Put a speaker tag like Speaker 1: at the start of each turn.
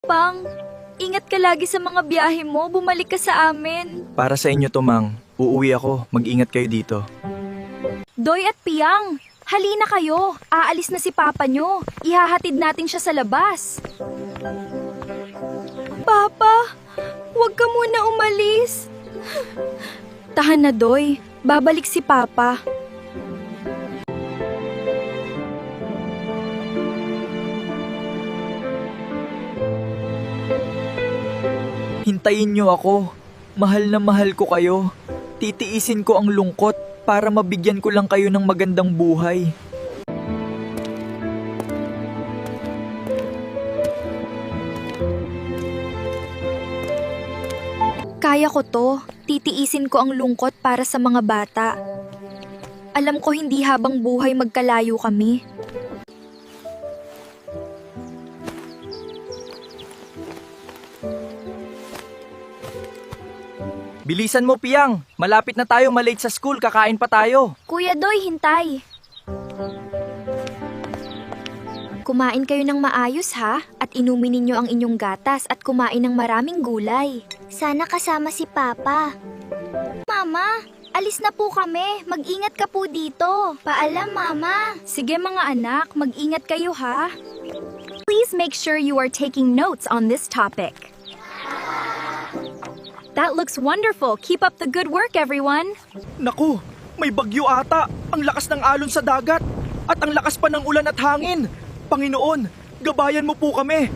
Speaker 1: Pang. Ingat ka lagi sa mga biyahe mo. Bumalik ka sa amin.
Speaker 2: Para sa inyo to, Mang. Uuwi ako. Mag-ingat kayo dito.
Speaker 1: Doy at Piang, halina kayo. Aalis na si Papa nyo. Ihahatid natin siya sa labas. Papa, huwag ka muna umalis. Tahan na, Doy. Babalik si Papa.
Speaker 2: Hintayin niyo ako. Mahal na mahal ko kayo. Titiisin ko ang lungkot para mabigyan ko lang kayo ng magandang buhay.
Speaker 1: Kaya ko to. Titiisin ko ang lungkot para sa mga bata. Alam ko hindi habang buhay magkalayo kami.
Speaker 2: Bilisan mo, Piang. Malapit na tayo malate sa school. Kakain pa tayo.
Speaker 1: Kuya Doy, hintay. Kumain kayo ng maayos ha, at inumin ninyo ang inyong gatas at kumain ng maraming gulay.
Speaker 3: Sana kasama si Papa. Mama, alis na po kami. Mag-ingat ka po dito. Paalam, Mama.
Speaker 1: Sige mga anak, mag-ingat kayo ha. Please make sure you are taking notes on this topic. That looks wonderful. Keep up the good work, everyone.
Speaker 2: Naku, may bagyo ata. Ang lakas ng alon sa dagat. At ang lakas pa ng ulan at hangin. Panginoon, gabayan mo po kami.